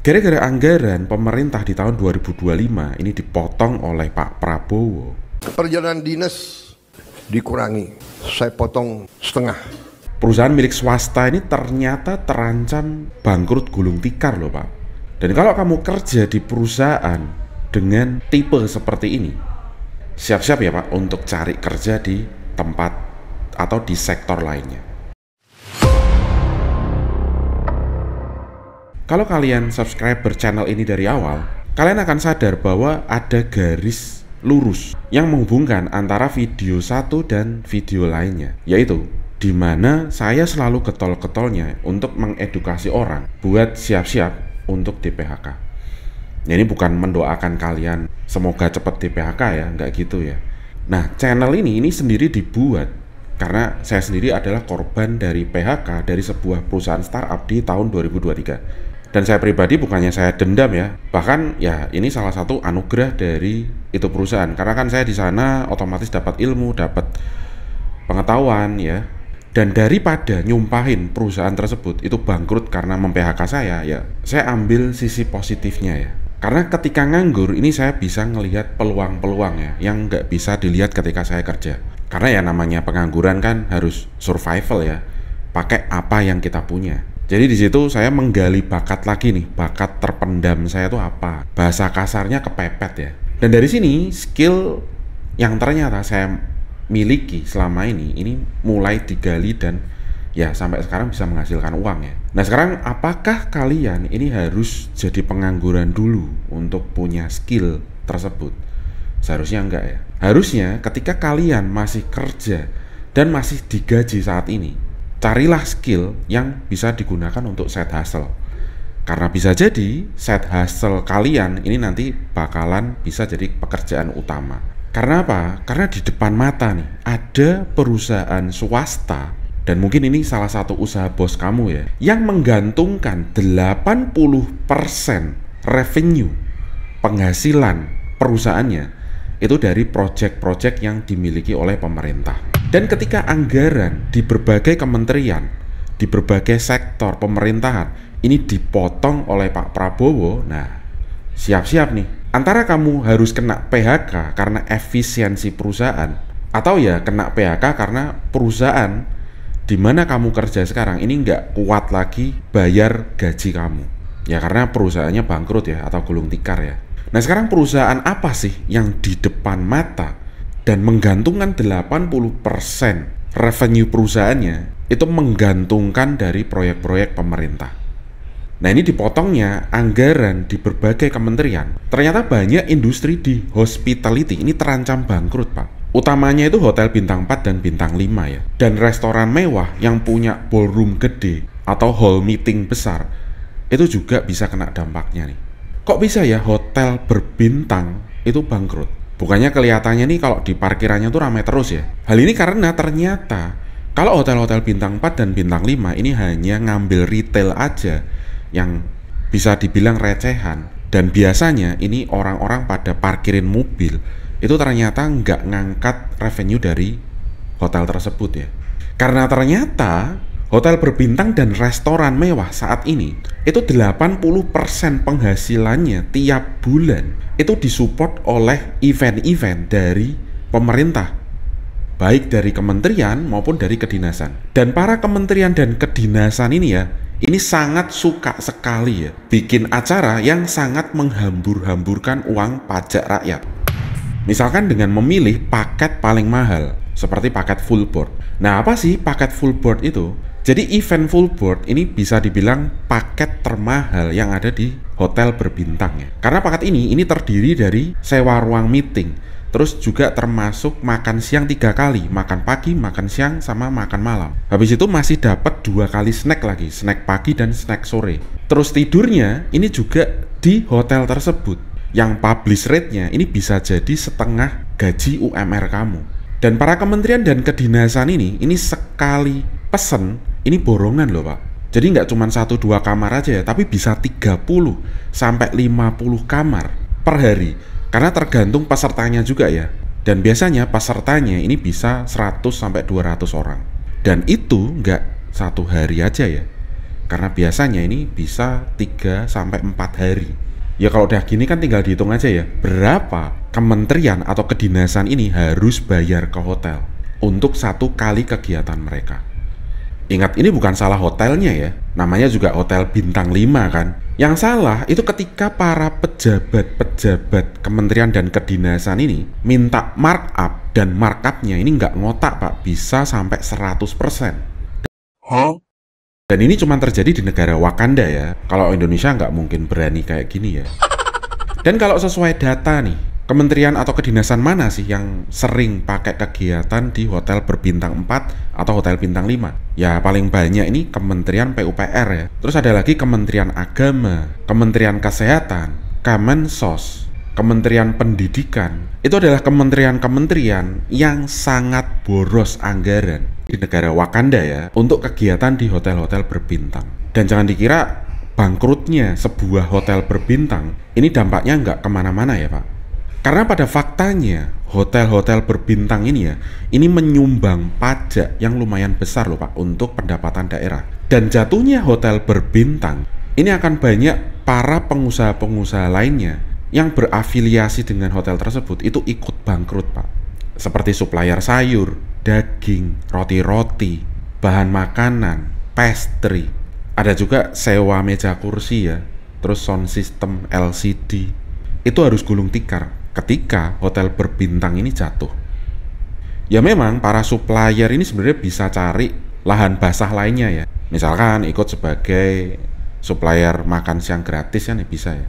Gara-gara anggaran pemerintah di tahun 2025 ini dipotong oleh Pak Prabowo. Perjalanan dinas dikurangi, saya potong setengah. Perusahaan milik swasta ini ternyata terancam bangkrut gulung tikar loh Pak. Dan kalau kamu kerja di perusahaan dengan tipe seperti ini, siap-siap ya Pak untuk cari kerja di tempat atau di sektor lainnya. Kalau kalian subscriber channel ini dari awal, kalian akan sadar bahwa ada garis lurus yang menghubungkan antara video satu dan video lainnya, yaitu di mana saya selalu getol-getolnya untuk mengedukasi orang buat siap-siap untuk di PHK. Ya, ini bukan mendoakan kalian semoga cepat di PHK ya, nggak gitu ya. Nah, channel ini sendiri dibuat karena saya sendiri adalah korban dari PHK dari sebuah perusahaan startup di tahun 2023. Dan saya pribadi bukannya saya dendam ya, bahkan ya ini salah satu anugerah dari itu perusahaan. Karena kan saya di sana otomatis dapat ilmu, dapat pengetahuan ya. Dan daripada nyumpahin perusahaan tersebut itu bangkrut karena mem-PHK saya, ya saya ambil sisi positifnya ya. Karena ketika nganggur ini saya bisa ngelihat peluang-peluang ya yang nggak bisa dilihat ketika saya kerja. Karena ya namanya pengangguran kan harus survival ya, pakai apa yang kita punya. Jadi di situ saya menggali bakat lagi nih, bakat terpendam saya tuh apa? Bahasa kasarnya kepepet ya. Dan dari sini skill yang ternyata saya miliki selama ini mulai digali dan ya sampai sekarang bisa menghasilkan uang ya. Nah sekarang apakah kalian ini harus jadi pengangguran dulu untuk punya skill tersebut? Seharusnya enggak ya. Harusnya ketika kalian masih kerja dan masih digaji saat ini, carilah skill yang bisa digunakan untuk side hustle. Karena bisa jadi side hustle kalian ini nanti bakalan bisa jadi pekerjaan utama. Karena apa? Karena di depan mata nih ada perusahaan swasta, dan mungkin ini salah satu usaha bos kamu ya, yang menggantungkan 80% revenue penghasilan perusahaannya itu dari project-project yang dimiliki oleh pemerintah. Dan ketika anggaran di berbagai kementerian, di berbagai sektor pemerintahan ini dipotong oleh Pak Prabowo, nah siap-siap nih. Antara kamu harus kena PHK karena efisiensi perusahaan, atau ya kena PHK karena perusahaan di mana kamu kerja sekarang ini nggak kuat lagi bayar gaji kamu. Ya karena perusahaannya bangkrut ya, atau gulung tikar ya. Nah sekarang perusahaan apa sih yang di depan mata dan menggantungkan 80% revenue perusahaannya itu menggantungkan dari proyek-proyek pemerintah. Nah ini dipotongnya anggaran di berbagai kementerian. Ternyata banyak industri di hospitality ini terancam bangkrut Pak. Utamanya itu hotel bintang 4 dan bintang 5 ya. Dan restoran mewah yang punya ballroom gede atau hall meeting besar itu juga bisa kena dampaknya nih. Kok bisa ya hotel berbintang itu bangkrut? Bukannya kelihatannya nih kalau di parkirannya tuh ramai terus ya. Hal ini karena ternyata kalau hotel-hotel bintang 4 dan bintang 5 ini hanya ngambil retail aja yang bisa dibilang recehan. Dan biasanya ini orang-orang pada parkirin mobil itu ternyata nggak ngangkat revenue dari hotel tersebut ya. Karena ternyata hotel berbintang dan restoran mewah saat ini itu 80% penghasilannya tiap bulan itu disupport oleh event-event dari pemerintah, baik dari kementerian maupun dari kedinasan. Dan para kementerian dan kedinasan ini ya, ini sangat suka sekali ya bikin acara yang sangat menghambur-hamburkan uang pajak rakyat. Misalkan dengan memilih paket paling mahal seperti paket full board. Nah apa sih paket full board itu? Jadi event full board ini bisa dibilang paket termahal yang ada di hotel berbintang ya. Karena paket ini terdiri dari sewa ruang meeting, terus juga termasuk makan siang 3 kali, makan pagi, makan siang, sama makan malam. Habis itu masih dapat 2 kali snack lagi, snack pagi dan snack sore. Terus tidurnya ini juga di hotel tersebut, yang publish rate-nya ini bisa jadi setengah gaji UMR kamu. Dan para kementerian dan kedinasan ini sekali pesen ini borongan loh Pak. Jadi nggak cuma 1-2 kamar aja ya, tapi bisa 30 sampai 50 kamar per hari. Karena tergantung pesertanya juga ya. Dan biasanya pesertanya ini bisa 100 sampai 200 orang. Dan itu nggak 1 hari aja ya. Karena biasanya ini bisa 3 sampai 4 hari. Ya kalau udah gini kan tinggal dihitung aja ya, berapa kementerian atau kedinasan ini harus bayar ke hotel untuk 1 kali kegiatan mereka. Ingat, ini bukan salah hotelnya ya, namanya juga hotel bintang 5 kan. Yang salah itu ketika para pejabat-pejabat kementerian dan kedinasan ini minta markup, dan markupnya ini nggak ngotak Pak, bisa sampai 100%. Dan ini cuma terjadi di negara Wakanda ya. Kalau Indonesia nggak mungkin berani kayak gini ya. Dan kalau sesuai data nih, kementerian atau kedinasan mana sih yang sering pakai kegiatan di hotel berbintang 4 atau hotel bintang 5? Ya paling banyak ini Kementerian PUPR ya. Terus ada lagi Kementerian Agama, Kementerian Kesehatan, Kemensos, Kementerian Pendidikan. Itu adalah kementerian-kementerian yang sangat boros anggaran di negara Wakanda ya untuk kegiatan di hotel-hotel berbintang. Dan jangan dikira bangkrutnya sebuah hotel berbintang ini dampaknya nggak kemana-mana ya Pak. Karena pada faktanya hotel-hotel berbintang ini ya, ini menyumbang pajak yang lumayan besar loh Pak untuk pendapatan daerah. Dan jatuhnya hotel berbintang ini akan banyak para pengusaha-pengusaha lainnya yang berafiliasi dengan hotel tersebut itu ikut bangkrut Pak. Seperti supplier sayur, daging, roti-roti, bahan makanan, pastry. Ada juga sewa meja kursi ya, terus sound system LCD. Itu harus gulung tikar ketika hotel berbintang ini jatuh. Ya memang para supplier ini sebenarnya bisa cari lahan basah lainnya ya. Misalkan ikut sebagai supplier makan siang gratis kan ya, bisa ya.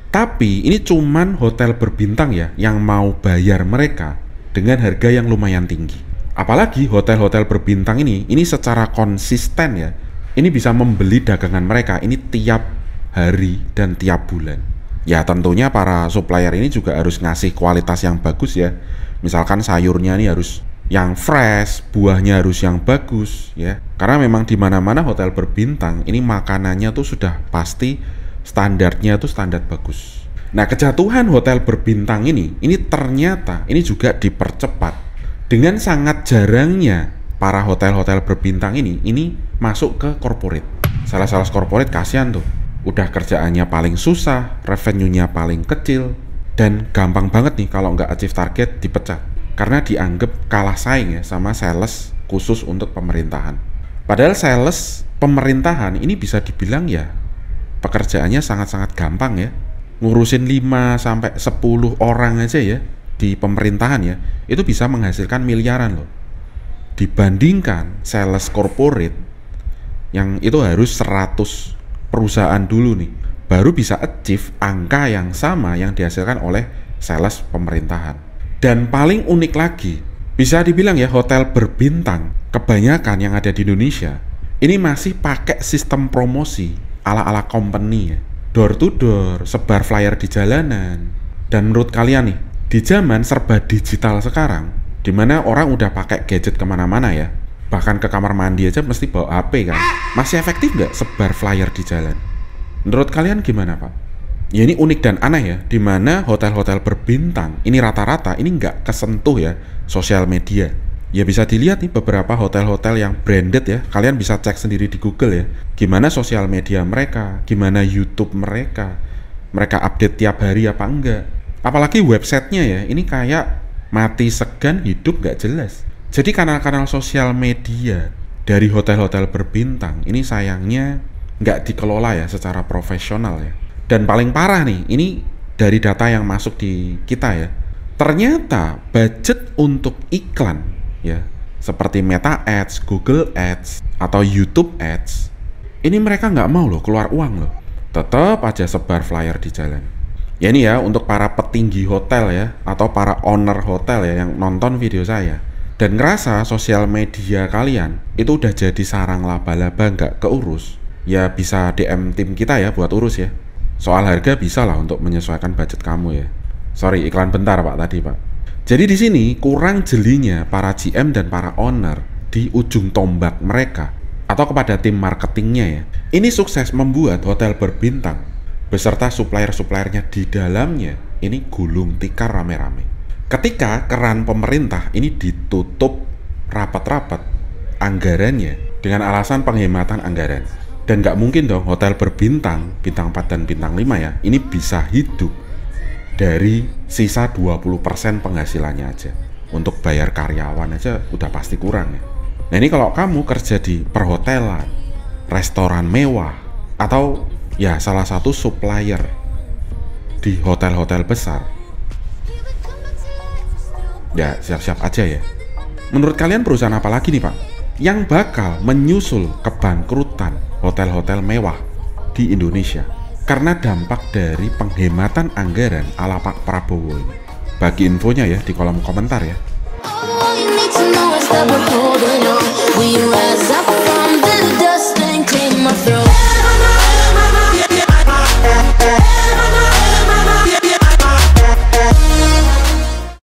Tapi ini cuman hotel berbintang ya yang mau bayar mereka dengan harga yang lumayan tinggi. Apalagi hotel-hotel berbintang ini secara konsisten ya, ini bisa membeli dagangan mereka ini tiap hari dan tiap bulan. Ya tentunya para supplier ini juga harus ngasih kualitas yang bagus ya. Misalkan sayurnya ini harus yang fresh, buahnya harus yang bagus ya. Karena memang di mana-mana hotel berbintang ini makanannya tuh sudah pasti standarnya tuh standar bagus. Nah, kejatuhan hotel berbintang ini ternyata ini juga dipercepat dengan sangat jarangnya para hotel-hotel berbintang ini masuk ke corporate. Sales corporate kasihan tuh. Udah kerjaannya paling susah, revenue-nya paling kecil, dan gampang banget nih kalau nggak achieve target dipecat. Karena dianggap kalah saing ya sama sales khusus untuk pemerintahan. Padahal sales pemerintahan ini bisa dibilang ya pekerjaannya sangat-sangat gampang ya. Ngurusin 5 sampai 10 orang aja ya di pemerintahan ya, itu bisa menghasilkan miliaran loh. Dibandingkan sales corporate yang itu harus 100 perusahaan dulu nih baru bisa achieve angka yang sama yang dihasilkan oleh sales pemerintahan. Dan paling unik lagi, bisa dibilang ya hotel berbintang kebanyakan yang ada di Indonesia ini masih pakai sistem promosi ala-ala company ya. Door to door, sebar flyer di jalanan. Dan menurut kalian nih, di zaman serba digital sekarang, dimana orang udah pakai gadget kemana-mana ya, bahkan ke kamar mandi aja mesti bawa HP kan, masih efektif nggak sebar flyer di jalan? Menurut kalian gimana Pak? Ya ini unik dan aneh ya, dimana hotel-hotel berbintang ini rata-rata ini nggak kesentuh ya sosial media. Ya bisa dilihat nih beberapa hotel-hotel yang branded ya, kalian bisa cek sendiri di Google ya, gimana sosial media mereka, gimana YouTube mereka update tiap hari apa enggak. Apalagi websitenya ya, ini kayak mati segan hidup nggak jelas. Jadi kanal-kanal sosial media dari hotel-hotel berbintang ini sayangnya nggak dikelola ya secara profesional ya. Dan paling parah nih, ini dari data yang masuk di kita ya, ternyata budget untuk iklan ya seperti Meta Ads, Google Ads, atau YouTube Ads ini mereka nggak mau loh keluar uang loh, tetap aja sebar flyer di jalan. Ya ini ya untuk para petinggi hotel ya atau para owner hotel ya yang nonton video saya dan ngerasa sosial media kalian itu udah jadi sarang laba-laba nggak keurus, ya bisa DM tim kita ya buat urus ya. Soal harga bisa lah untuk menyesuaikan budget kamu ya. Sorry iklan bentar Pak tadi Pak. Jadi di sini kurang jelinya para GM dan para owner di ujung tombak mereka atau kepada tim marketingnya ya. Ini sukses membuat hotel berbintang beserta supplier-suppliernya di dalamnya ini gulung tikar rame-rame. Ketika keran pemerintah ini ditutup rapat-rapat anggarannya dengan alasan penghematan anggaran. Dan nggak mungkin dong hotel berbintang, bintang 4 dan bintang 5 ya, ini bisa hidup dari sisa 20% penghasilannya aja. Untuk bayar karyawan aja udah pasti kurang ya. Nah ini kalau kamu kerja di perhotelan, restoran mewah, atau ya salah satu supplier di hotel-hotel besar, ya siap-siap aja ya. Menurut kalian perusahaan apa lagi nih Pak yang bakal menyusul kebangkrutan hotel-hotel mewah di Indonesia karena dampak dari penghematan anggaran ala Pak Prabowo ini? Bagi infonya ya di kolom komentar ya.